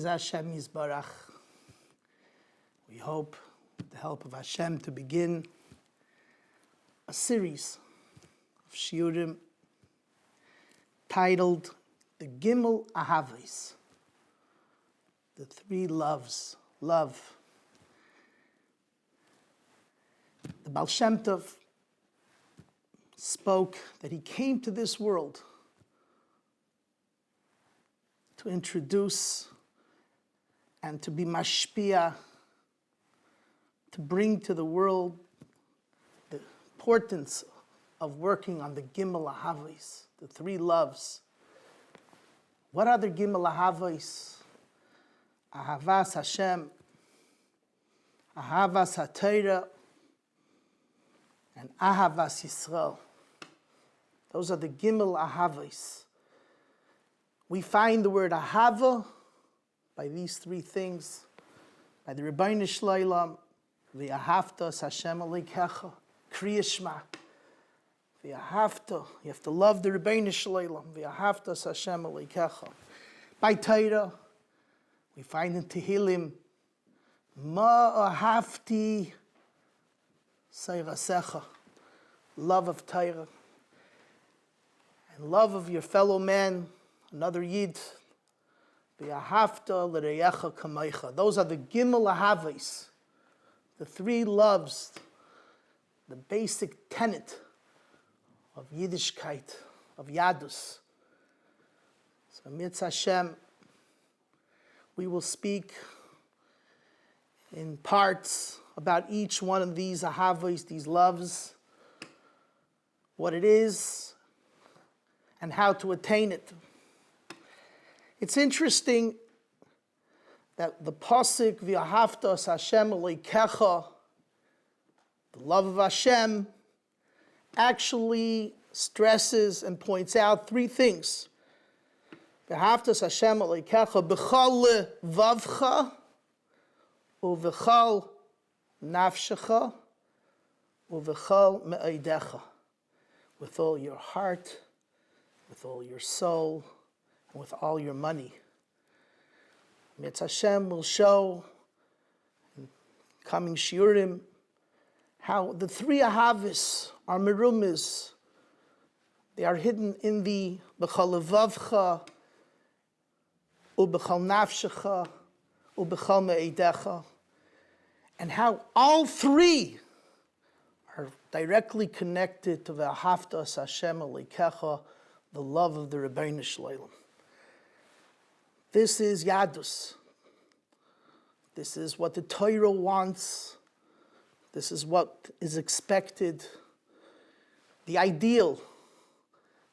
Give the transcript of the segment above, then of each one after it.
Be'ez Hashem Yisbarach. We hope, with the help of Hashem, to begin a series of shiurim titled The Gimel Ahavis, the three loves, love. The Baal Shem Tov spoke that he came to this world to introduce and to be mashpia, to bring to the world the importance of working on the Gimel Ahavis, the three loves. What are the Gimel Ahavis? Ahavas Hashem, Ahavas HaTorah, and Ahavas Yisrael. Those are the Gimel Ahavis. We find the word Ahava by these three things, by the Rabbi Shleilam, V'ahavta Hashem Aleikecha, Kriya Shema. V'ahavta, you have to love the Rabbi Shleilam, V'ahavta Hashem Aleikecha. By Torah, we find in Tehillim, Ma ahavti Seirasecha, love of Torah, and love of your fellow man. Another Yid, V'ahavta l'reyecha kamaycha. Those are the Gimel Ahavis, the three loves, the basic tenet of Yiddishkeit, of Yadus. So, Mitzvah Hashem, we will speak in parts about each one of these Ahavis, these loves, what it is, and how to attain it. It's interesting that the pasuk V'ahavta Hashem Aleikecha, the love of Hashem, actually stresses and points out three things. V'ahavta Hashem Aleikecha b'chal levavcha, u'v'chal nafshecha, u'v'chal me'odecha, with all your heart, with all your soul, with all your money. Mitzvah Hashem will show in coming shiurim how the three ahavis are merumis. They are hidden in the b'chal levavcha, u'b'chal nafshecha, u'b'chal me'odecha, and how all three are directly connected to V'ahavta Hashem Aleikecha, the love of the Rabbi Shleilam. This is Yadus. This is what the Torah wants. This is what is expected. The ideal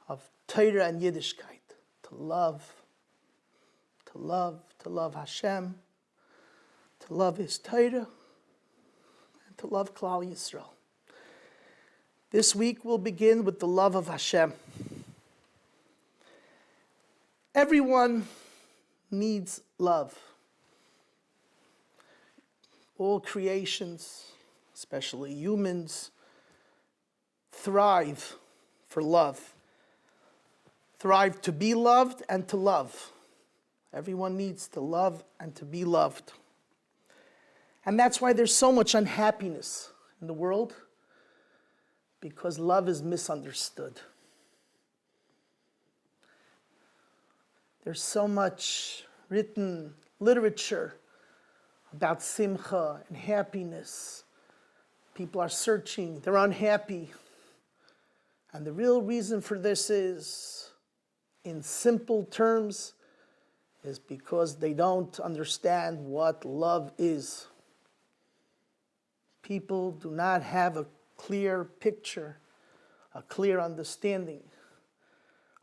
of Torah and Yiddishkeit. To love Hashem, to love His Torah, and to love Klal Yisrael. This week we'll begin with the love of Hashem. Everyone needs love. All creations, especially humans, thrive for love. Thrive to be loved and to love. Everyone needs to love and to be loved. And that's why there's so much unhappiness in the world, because love is misunderstood. There's so much written literature about simcha and happiness. People are searching, they're unhappy. And the real reason for this is, in simple terms, is because they don't understand what love is. People do not have a clear picture, a clear understanding,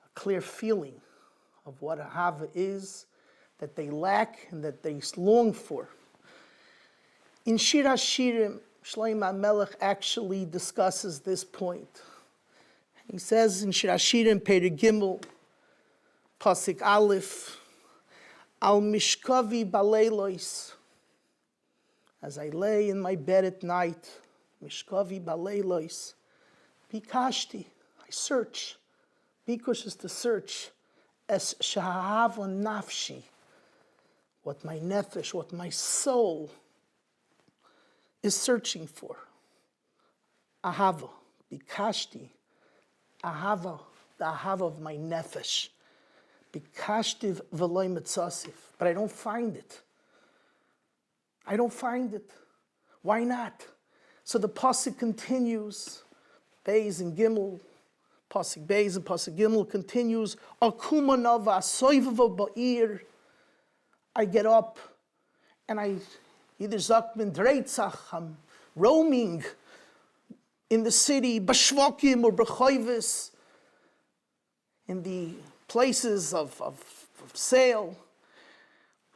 a clear feeling of what ahava is, that they lack and that they long for. In Shir HaShirim, Shlomo HaMelech actually discusses this point. He says in Shir HaShirim, Perek Gimel, Pasuk Aleph, Al mishkavi baleilos, as I lay in my bed at night, mishkavi baleilos, bikashti, I search. Bikush is to search. Es shahav nafshi. what my nefesh, what my soul is searching for. Ahava, bikashti, ahava, the ahava of my nefesh. Bikashtiv v'loy mitzasif. But I don't find it. I don't find it. Why not? So the pasuk continues, Beis and Gimel, pasuk Beis and pasuk Gimel continues, Akuma nava soivava ba'ir. I get up and I either zakmin dreitzach, I'm roaming in the city, bashvakim or b'chayvis, in the places of sale.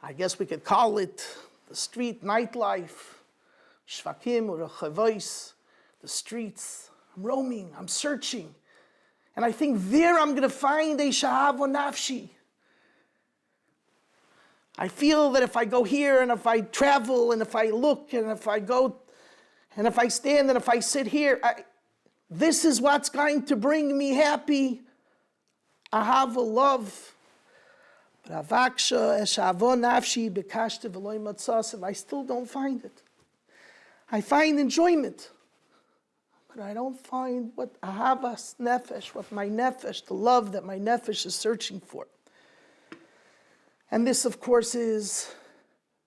I guess we could call it the street nightlife, shvakim or chavos, the streets. I'm roaming, I'm searching. And I think there I'm going to find a shahava nafshi. I feel that if I go here and if I travel and if I look and if I go and if I stand and if I sit here, this is what's going to bring me happy. Ahava, love. But avaksha eshavo nafshi bekashte v'loy matzasav. I still don't find it. I find enjoyment, but I don't find what ahavas nefesh, what my nefesh, the love that my nefesh is searching for. And this, of course, is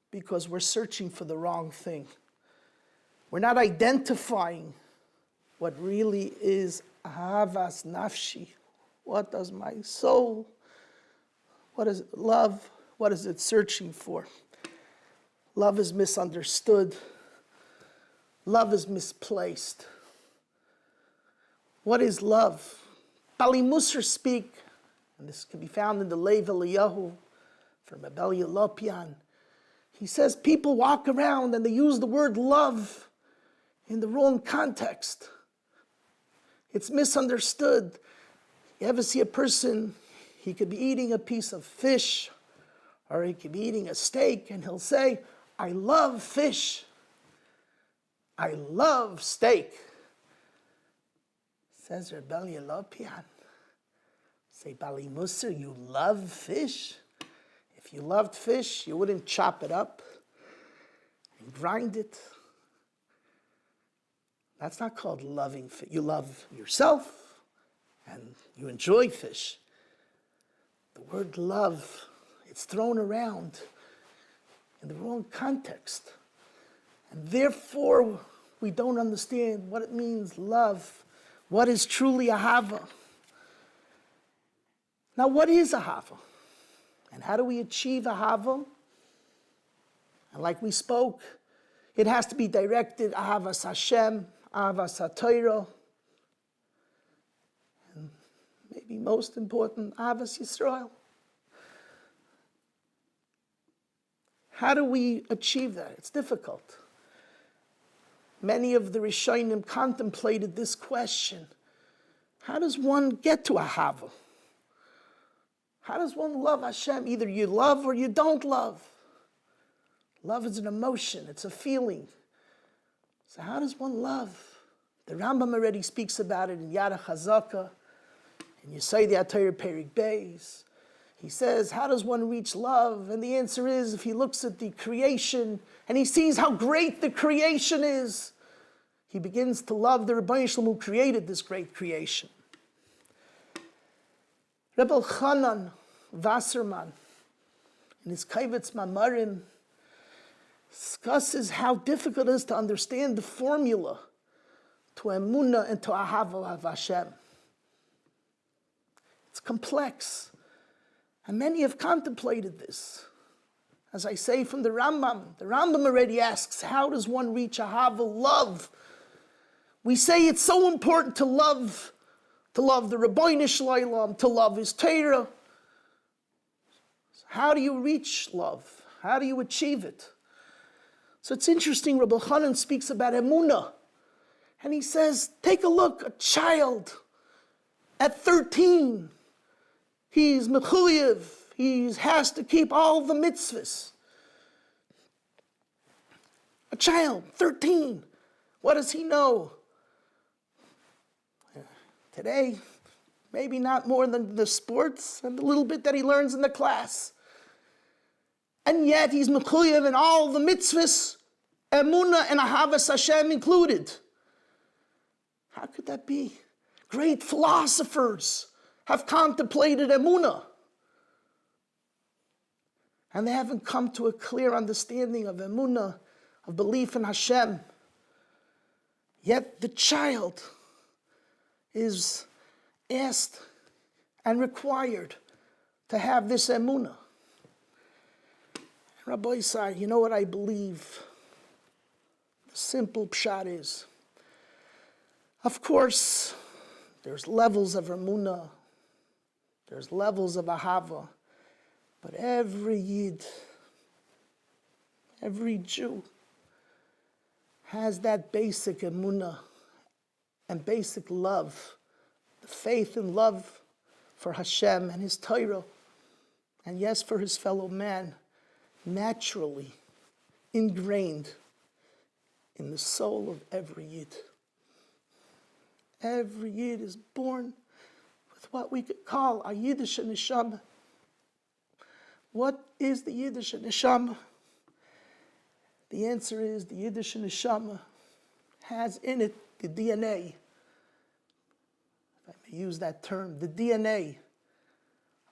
because we're searching for the wrong thing. We're not identifying what really is ahavas nafshi. What does my soul, what is it love, what is it searching for? Love is misunderstood. Love is misplaced. What is love? Bali Musar speak, and this can be found in the Lev Eliyahu from Rabbi Lopian. He says people walk around and they use the word love in the wrong context. It's misunderstood. You ever see a person, he could be eating a piece of fish or he could be eating a steak and he'll say, I love fish. I love steak. Says Rabbi Lopian. Say, Bali Musar, you love fish? If you loved fish, you wouldn't chop it up and grind it. That's not called loving fish. You love yourself and you enjoy fish. The word love, it's thrown around in the wrong context. And therefore, we don't understand what it means, love. What is truly ahava? Now, what is ahava? And how do we achieve ahava? And like we spoke, it has to be directed ahavas Hashem, ahavas Torah, and maybe most important, ahavas Yisrael. How do we achieve that? It's difficult. Many of the Rishonim contemplated this question. How does one get to ahava? How does one love Hashem? Either you love or you don't love. Love is an emotion, it's a feeling. So how does one love? The Rambam already speaks about it in Yad HaChazaka, and Yesodei HaTorah Perik Beis. He says, how does one reach love? And the answer is, if he looks at the creation and he sees how great the creation is, he begins to love the Rebbeinu Shalom who created this great creation. Rebbe Chanan Wasserman, in his Kaivetz Mamarim, discusses how difficult it is to understand the formula to emunah and to ahava of Hashem. It's complex, and many have contemplated this. As I say from the Rambam already asks, how does one reach ahava, love? We say it's so important to love the Rabbeinu Shalom, to love his Torah. How do you reach love? How do you achieve it? So it's interesting, Rabbi Chanan speaks about emunah. And he says, take a look, a child at 13, he's mechuyev, he has to keep all the mitzvahs. A child, 13, what does he know? Today, maybe not more than the sports and the little bit that he learns in the class. and yet he's mechuyev in all the mitzvahs, emunah and ahavas Hashem included. How could that be? Great philosophers have contemplated emunah, and they haven't come to a clear understanding of emunah, of belief in Hashem. Yet the child is asked and required to have this emunah. Rabbi said, you know what I believe? The simple pshat is, of course, there's levels of emunah, there's levels of ahava, but every Yid, every Jew has that basic emunah and basic love, the faith and love for Hashem and His Torah, and yes, for his fellow man, naturally ingrained in the soul of every Yid. Every Yid is born with what we could call a Yiddish neshama. What is the Yiddish neshama? The answer is the Yiddish neshama has in it the DNA, if I may use that term, the DNA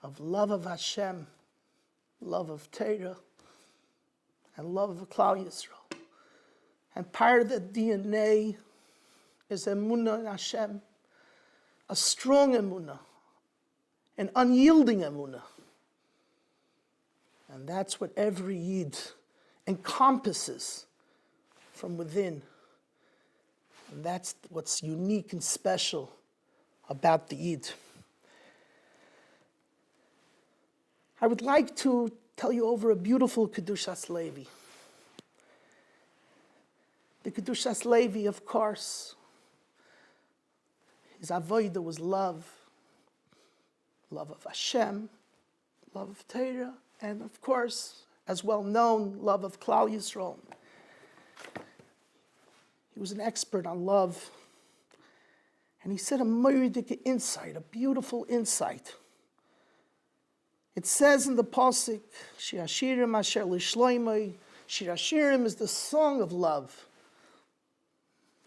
of love of Hashem, love of Torah, and love of Klal Yisrael. And part of the DNA is emunah in Hashem, a strong emunah, an unyielding emunah. And that's what every Yid encompasses from within. And that's what's unique and special about the Yid. I would like to tell you over a beautiful Kedushas Levi. The Kedushas Levi, of course, his avodah was love of Hashem, love of Torah, and of course, as well known, love of Klal Yisrael. He was an expert on love, and he said a moiridik insight, a beautiful insight. It says in the pasuk, Shir Hashirim Asher Lishloimei, Shir Hashirim is the song of love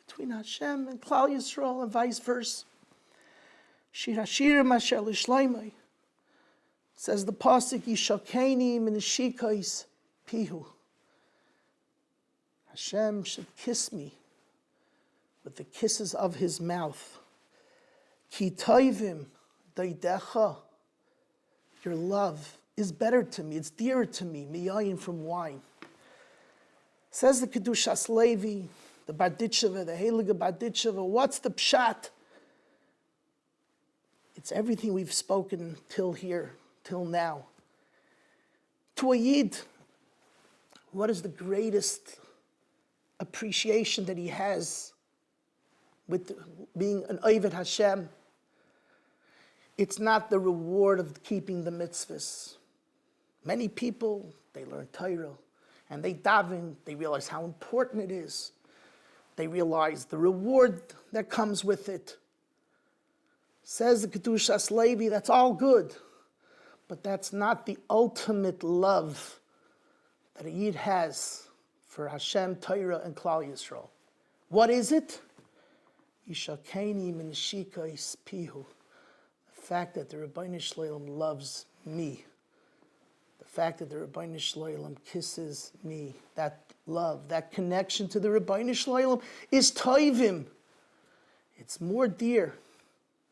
between Hashem and Klal Yisrael and vice versa. Shir Hashirim Asher Lishloimei, says the pasuk, Yishakeni min shikais pihu. Hashem should kiss me with the kisses of his mouth. Ki toivim daidecha. Your love is better to me, it's dearer to me, miyayin from wine. Says the Kedushas Levi, the Barditcheva, the Heilige Barditcheva, what's the pshat? It's everything we've spoken till here, till now. To a Yid, what is the greatest appreciation that he has with being an Oved Hashem? It's not the reward of keeping the mitzvahs. Many people, they learn Torah, and they daven, they realize how important it is. They realize the reward that comes with it. Says the Kedushas Levi, that's all good, but that's not the ultimate love that a Yid has for Hashem, Torah, and Klal Yisrael. What is it? Yishakeni min shikais pihu. The fact that the Rabbi Shalom loves me, the fact that the Rabbi Shalom kisses me, that love, that connection to the Rabbi Shalom is toivim. It's more dear,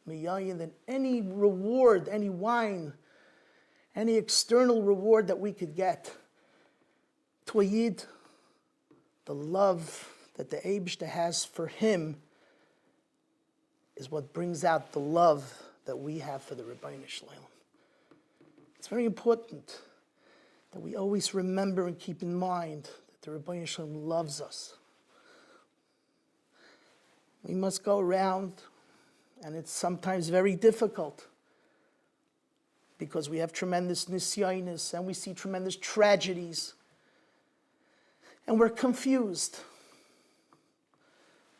miyayin, than any reward, any wine, any external reward that we could get. To a Yid, the love that the Eibishter has for him is what brings out the love that we have for the Rabbi Shalom. It's very important that we always remember and keep in mind that the Rabbi Shalom loves us. We must go around, and it's sometimes very difficult because we have tremendous nisyonis and we see tremendous tragedies, and we're confused.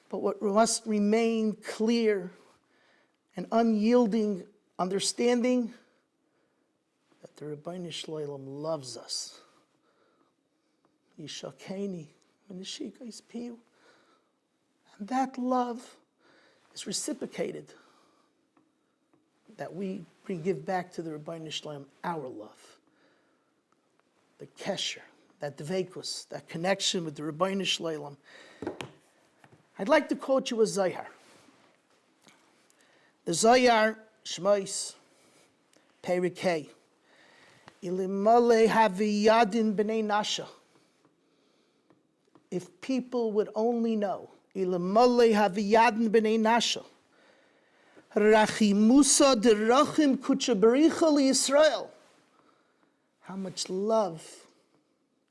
But what must remain clear, an unyielding understanding that the Rabbi Shalom loves us. Yishakeni Menishika Piu. And that love is reciprocated. That we give back to the Rabbi Shalom our love. The kesher, that dveikus, that connection with the Rabbi Shalom. I'd like to quote you a Zohar. The Zohar, Shmois, Perikei, Ilimale Haviyadin B'nei Nasha. If people would only know, Ilimale Haviyadin B'nei Nasha, Rachimusa derachim kuchabaricha liYisrael. How much love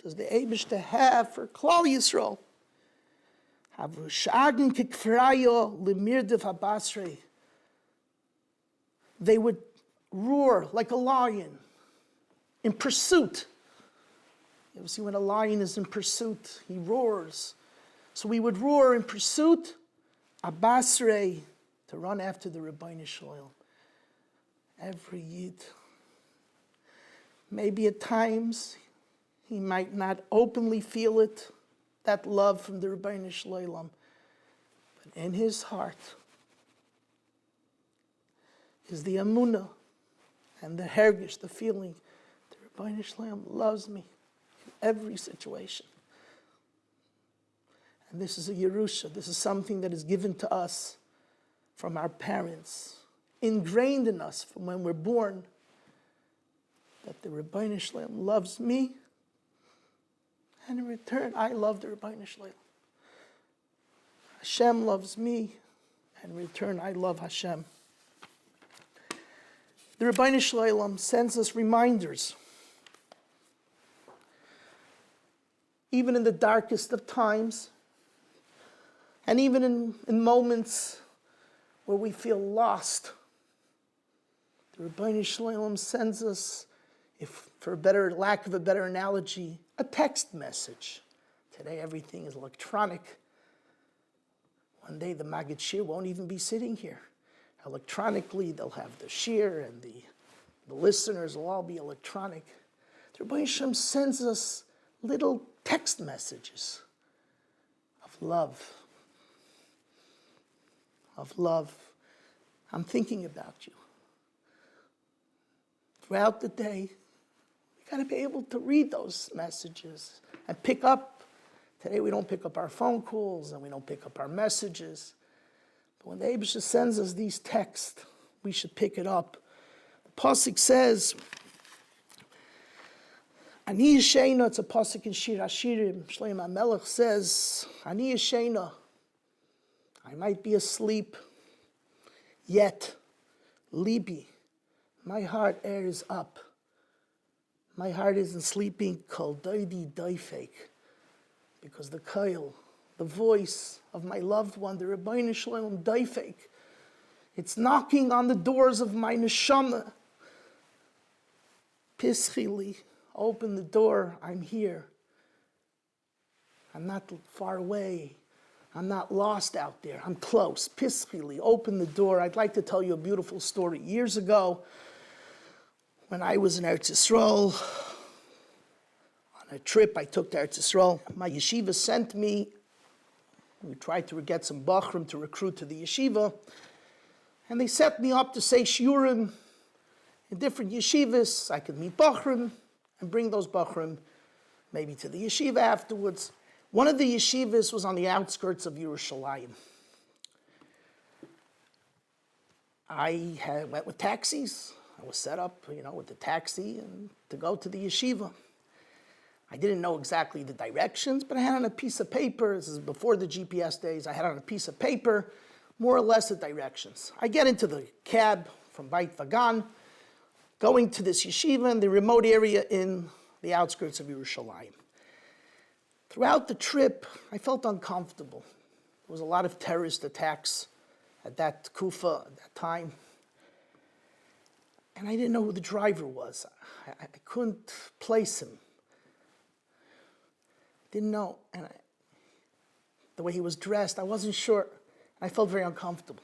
does the Eibishter have for Klal Yisrael? Havushagen kikfrayo limirdev habasrei. They would roar like a lion in pursuit. You ever see when a lion is in pursuit? He roars. So we would roar in pursuit, abasrei, to run after the Rabbi Shalom. Every Yid. Maybe at times he might not openly feel it, that love from the Rabbi Shalom. But in his heart is the amunah and the hergish, the feeling, the Rabbi Shalom loves me in every situation. And this is a Yerusha. This is something that is given to us from our parents, ingrained in us from when we're born, that the Rabbi Shalom loves me, and in return, I love the Rabbi Shalom. Hashem loves me, and in return, I love Hashem. The Rabbi Shalom sends us reminders, even in the darkest of times, and even in moments where we feel lost. The Rabbi Shalom sends us, if for lack of a better analogy, a text message. Today everything is electronic. One day the Maggid Shir won't even be sitting here. Electronically, they'll have the Shir and the listeners will all be electronic. The Rabbi Shalom sends us little text messages of love. Of love. I'm thinking about you. Throughout the day, we got to be able to read those messages and pick up. Today we don't pick up our phone calls and we don't pick up our messages. But when the Eibusha sends us these texts, we should pick it up. The Pasuk says, Ani Yeshena, it's a Pasuk in Shir Hashirim. Shlomo HaMelech says, Ani Yeshena, I might be asleep, yet, Libi, my heart is up. My heart isn't sleeping, kol doidi doifek, because the koil, the voice of my loved one, the Rabbi Shalom doifek, it's knocking on the doors of my neshama. Pischili, open the door, I'm here. I'm not far away. I'm not lost out there. I'm close. Pischili, open the door. I'd like to tell you a beautiful story. Years ago, when I was in Eretz Yisrael, on a trip I took to Eretz Yisrael, my yeshiva sent me. We tried to get some bachrim to recruit to the yeshiva, and they set me up to say shiurim in different yeshivas. I could meet bachrim and bring those bachrim maybe to the yeshiva afterwards. One of the yeshivas was on the outskirts of Yerushalayim. I went with taxis. I was set up, with the taxi and to go to the yeshiva. I didn't know exactly the directions, but I had on a piece of paper, this is before the GPS days, I had on a piece of paper, more or less the directions. I get into the cab from Beit Vagan, going to this yeshiva in the remote area in the outskirts of Yerushalayim. Throughout the trip, I felt uncomfortable. There was a lot of terrorist attacks at that kufa, at that time. And I didn't know who the driver was. I couldn't place him. Didn't know. And the way he was dressed, I wasn't sure. I felt very uncomfortable.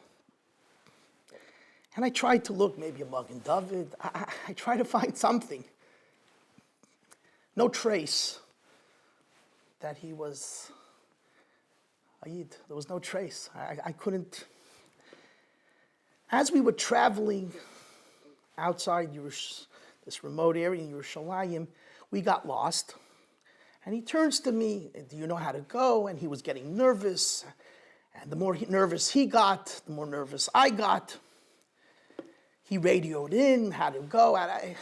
And I tried to look, maybe a Magen David. I tried to find something. No trace. that he was a Yid. There was no trace. I couldn't. As we were traveling outside this remote area in Yerushalayim, we got lost. And he turns to me, do you know how to go? And he was getting nervous. And the more nervous he got, the more nervous I got. He radioed in how to go. And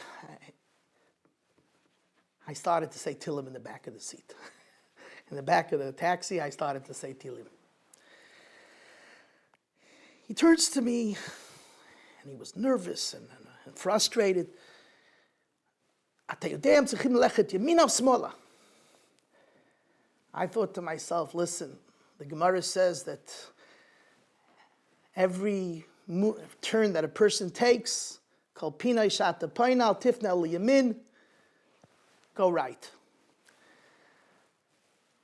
I started to say Tillim in the back of the seat. In the back of the taxi, I started to say Tillim. He turns to me, and he was nervous and frustrated. I thought to myself, listen, the Gemara says that every turn that a person takes, kol pinay shata painal tifna liyamin, go right.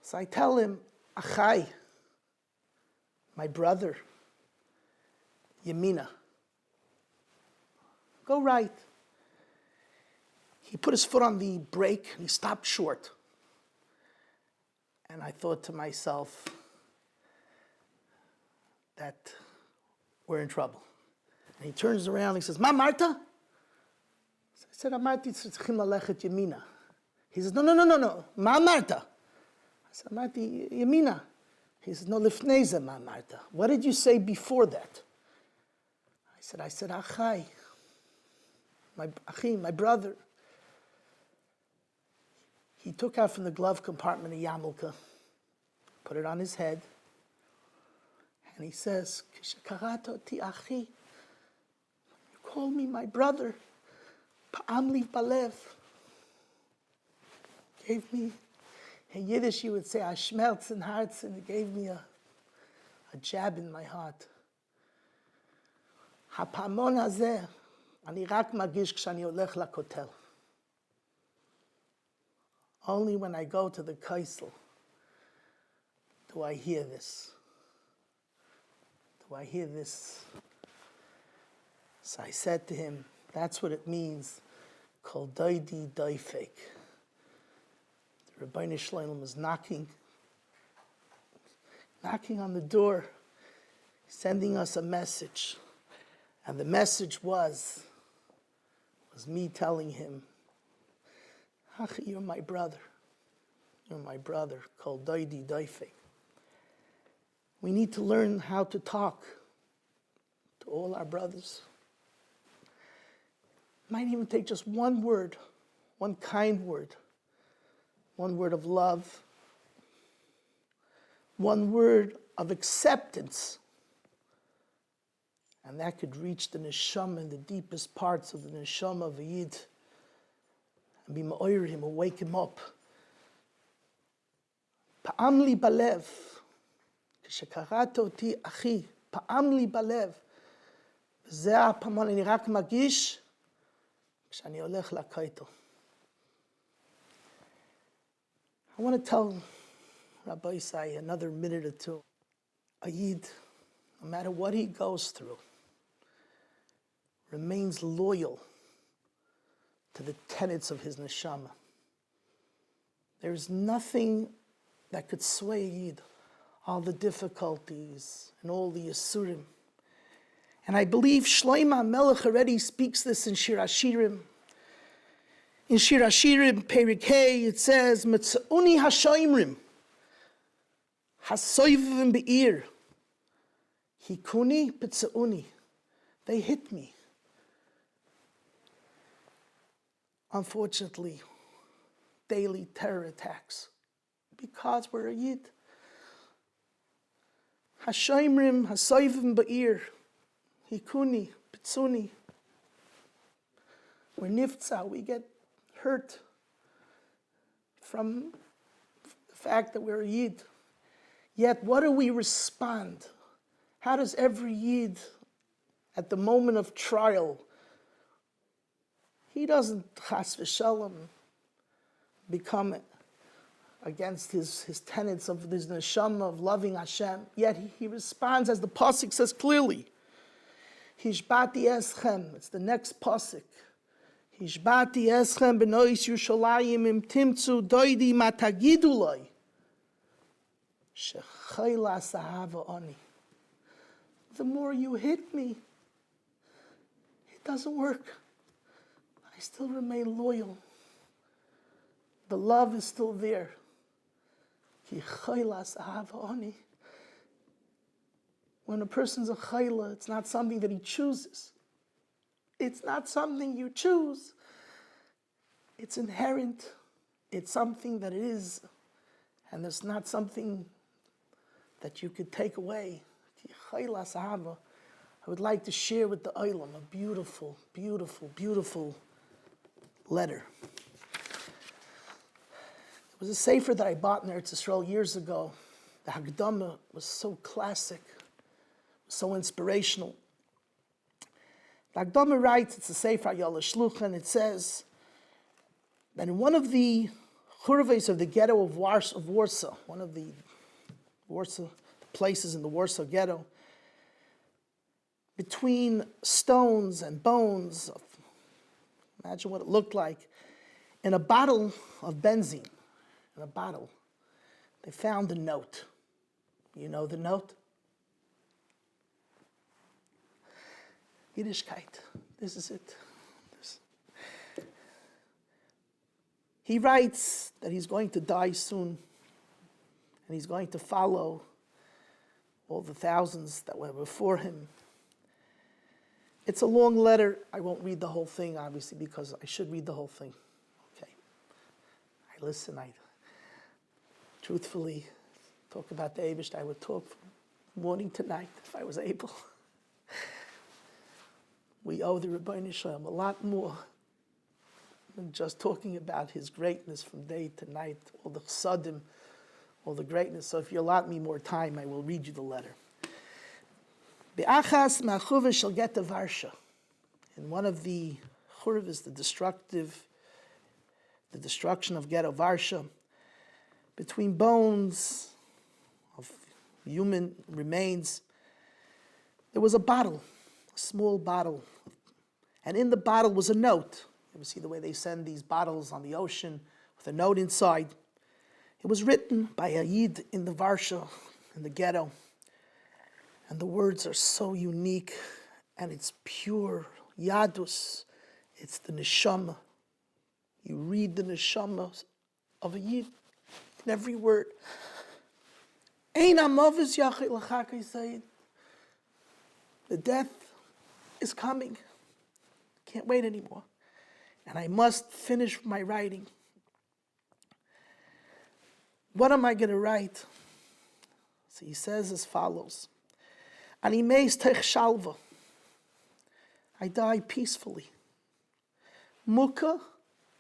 So I tell him, Achai, my brother, Yamina, go right. He put his foot on the brake and he stopped short. And I thought to myself that we're in trouble. And he turns around and he says, Ma Marta? I said, Amarti tzrichim lalechet Yamina. He says, no. Ma Marta? I said, Amarti Yamina. He says, no, lifneze Ma Marta. What did you say before that? I said, Achai, my brother. He took out from the glove compartment a yarmulke, put it on his head, and he says, Kishakarato ti achi, you call me my brother, pa'am li balev. Gave me, in Yiddish you would say, a schmerz in hearts, and it gave me a jab in my heart. הפעמון הזה, אני רק מרגיש כשאני הולך לכותל. Only when I go to the kaisel do I hear this. So I said to him, that's what it means, kol doidi doifek. The Rabbi Shalom was knocking on the door, sending us a message. And the message was me telling him, you're my brother. You're my brother, called Doidi Doife. We need to learn how to talk to all our brothers. It might even take just one word, one kind word, one word of love, one word of acceptance. And that could reach the neshama in the deepest parts of the neshama of a Yid and be ma'oyer him, or wake him up. Pa'am li balev, כשקראת אותי אחי, פעם לי בלב, וזה הפעמון אני רק מרגיש כשאני הולך לקייטו. I want to tell Rabbi Isai another minute or two. A Yid, no matter what he goes through, remains loyal to the tenets of his neshama. There's nothing that could sway Yid, all the difficulties and all the Yisurim. And I believe Shlomo Melech already speaks this in Shir Hashirim. In Shir Hashirim, Perik Hey, it says, Metzauni hashoimrim, hasoivim be'ir, hikuni petzauni. They hit me. Unfortunately, daily terror attacks, because we're a Yid. Hashoimrim, hasoivim be'ir, hikuni petzuni. We're niftzah, we get hurt from the fact that we're a Yid. Yet, what do we respond? How does every Yid, at the moment of trial, he doesn't, chas v'shalom, become against his tenets of his neshama, of loving Hashem. Yet he responds, as the pasuk says clearly, Hishbati eschem, it's the next pasuk. Hishbati eschem benois Yerushalayim im timtzu doidi matagidu loy. Shechayla sahava oni. The more you hit me, it doesn't work. I still remain loyal. The love is still there. Ki chayla sahava oni. When a person's a chayla, it's not something that he chooses. It's not something you choose. It's inherent. It's something that it is. And it's not something that you could take away. I would like to share with the Olam a beautiful, beautiful, beautiful letter. It was a sefer that I bought in Eretz Yisrael years ago. The Haggard was so classic, so inspirational. The Haggard writes, it's a sefer Yal Shluch, and it says that in one of the churves of the ghetto of Warsaw, one of the Warsaw places in the Warsaw ghetto, between stones and bones, imagine what it looked like, in a bottle of benzene, they found a note. You know the note? Yiddishkeit. This is it. He writes that he's going to die soon, and he's going to follow all the thousands that were before him. It's a long letter. I won't read the whole thing, obviously, because I should read the whole thing. Okay. I listen. I truthfully talk about the Eibush. I would talk from morning to night if I was able. We owe the Rabbi Shalom a lot more than just talking about his greatness from day to night, all the chsadim, all the greatness. So if you allot me more time, I will read you the letter. Be'achas ma'chuva shall get to Varsha. In one of the churvas, the destruction of ghetto Varsha, between bones of human remains, there was a bottle, a small bottle. And in the bottle was a note. You ever see the way they send these bottles on the ocean with a note inside? It was written by a Yid in the Varsha, in the ghetto. And the words are so unique, and it's pure Yadus. It's the neshama. You read the neshama of a Yid in every word. Ein amavis yachid l'chakai sayid. The death is coming. Can't wait anymore. And I must finish my writing. What am I going to write? So he says as follows. Ani meis tech shalva. I die peacefully. Muka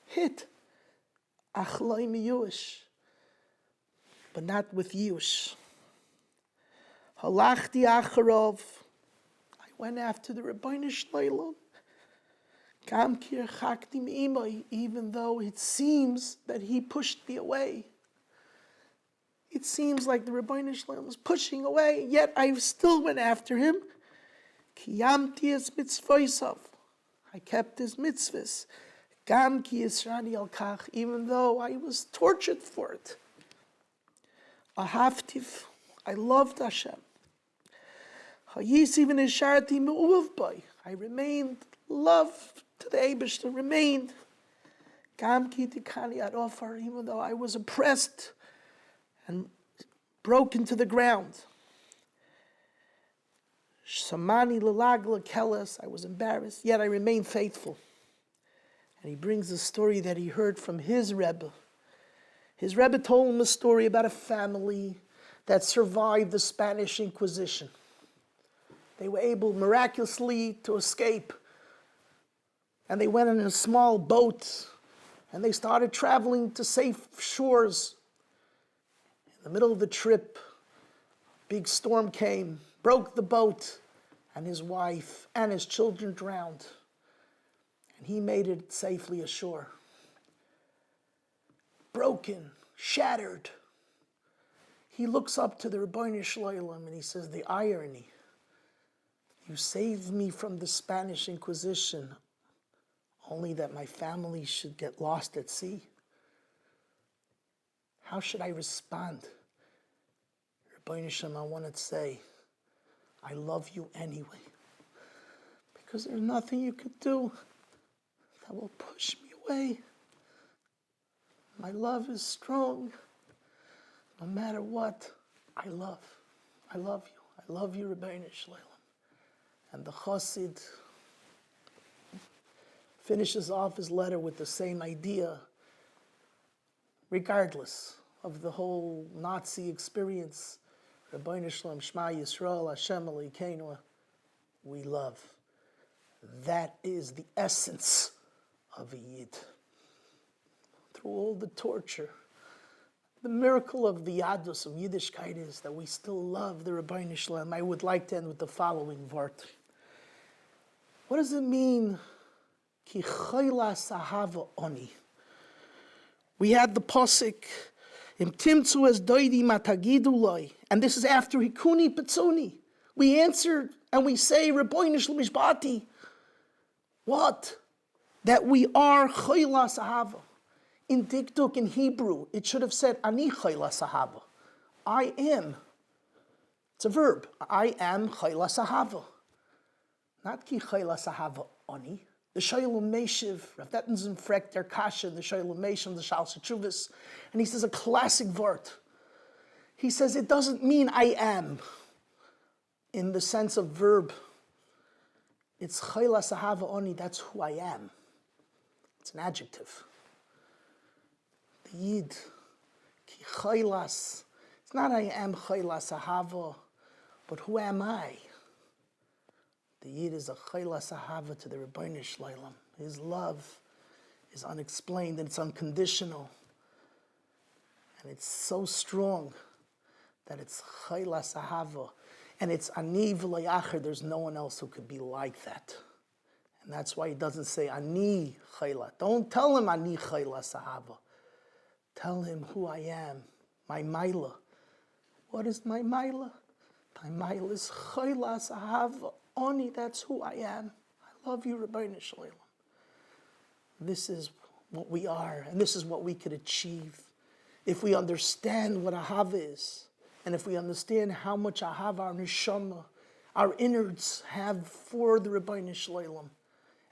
hit. Achloi miyush. But not with yush. Halachti acharov. I went after the Rabbi Shalom. Kam kir chaktim imai. Even though it seems that he pushed me away. It seems like the Rabbi Shalom was pushing away, yet I still went after him. Kiyamti es mitzvaysav. I kept his mitzvahs. Gam ki yisrani al kach, even though I was tortured for it. Ahavtiv, I loved Hashem. Hayisiv v'nisharti me'uvav bay. I remained loved to the Eibishter, remained. Gam ki tikani ad ofar, even though I was oppressed and broken to the ground. Samani l'lagla keles, I was embarrassed, yet I remained faithful. And he brings a story that he heard from his Rebbe. His Rebbe told him a story about a family that survived the Spanish Inquisition. They were able miraculously to escape. And they went in a small boat and they started traveling to safe shores. In the middle of the trip, a big storm came, broke the boat, and his wife and his children drowned. And he made it safely ashore. Broken, shattered. He looks up to the Rabbi Shalom and he says, the irony. You saved me from the Spanish Inquisition, only that my family should get lost at sea. How should I respond? Rabbi Hashem, I want to say, I love you anyway. Because there's nothing you could do that will push me away. My love is strong. No matter what, I love you. I love you, Rabbi Hashem. And the Chassid finishes off his letter with the same idea, regardless of the whole Nazi experience. Rabbi Shalom, Shema Yisrael, Hashem Elokeinu, we love. That is the essence of a Yid. Through all the torture, the miracle of the Yadus, of Yiddishkeit, is that we still love the Rabbi Shalom. I would like to end with the following vart. What does it mean? Ki chaylas ahava oni. We had the pasuk, Im timtzu es doidi matagidu loy, and this is after Hikuni Petzuni. We answer and we say, Rabbi Shalom Mishbati. What? That we are chaylas ahava. In Dikduk, in Hebrew, it should have said, Ani chaylas ahava. I am. It's a verb. I am chaylas ahava. Not ki chaylas ahava oni. The Shalom Meshiv, Rav Dettenzen frekt der Kasha, the Shalom Meshiv, the Shal Sechuvas, and he says a classic vart. He says it doesn't mean I am in the sense of verb. It's chaylas ahava oni, that's who I am. It's an adjective. The Yid, ki chaylas, it's not I am chaylas ahava, but who am I? The Yid is a chaylas ahava to the Rabbeinu Shleilam. His love is unexplained and it's unconditional. And it's so strong that it's chaylas ahava. And it's ani v'lo yacher. There's no one else who could be like that. And that's why he doesn't say ani chayla. Don't tell him ani chaylas ahava. Tell him who I am, my maila. What is my maila? My maila is chaylas ahava. Oni, that's who I am. I love you, Rabbi Shalom. This is what we are, and this is what we could achieve if we understand what ahava is, and if we understand how much ahava our neshama, our innards have for the Rabbi Shalom,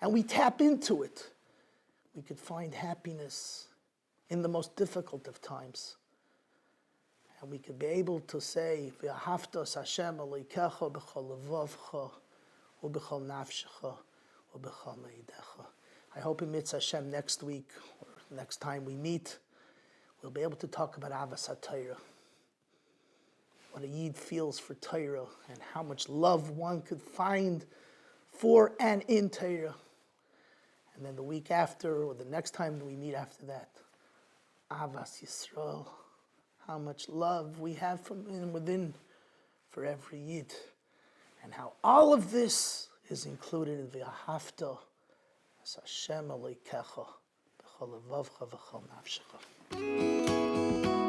and we tap into it, we could find happiness in the most difficult of times. And we could be able to say, V'ahavtas Hashem Elokecha b'chol levavcha, u'b'chol nafshecha, u'b'chol meidecha. I hope in Mitzvah Hashem next week, or next time we meet, we'll be able to talk about Avas HaTorah. What a Yid feels for Torah, and how much love one could find for and in Torah. And then the week after, or the next time we meet after that, Avas Yisrael. How much love we have from within for every Yid. And how all of this is included in V'ahavta as Hashem Elokecha b'chol levavcha v'chol nafshecha.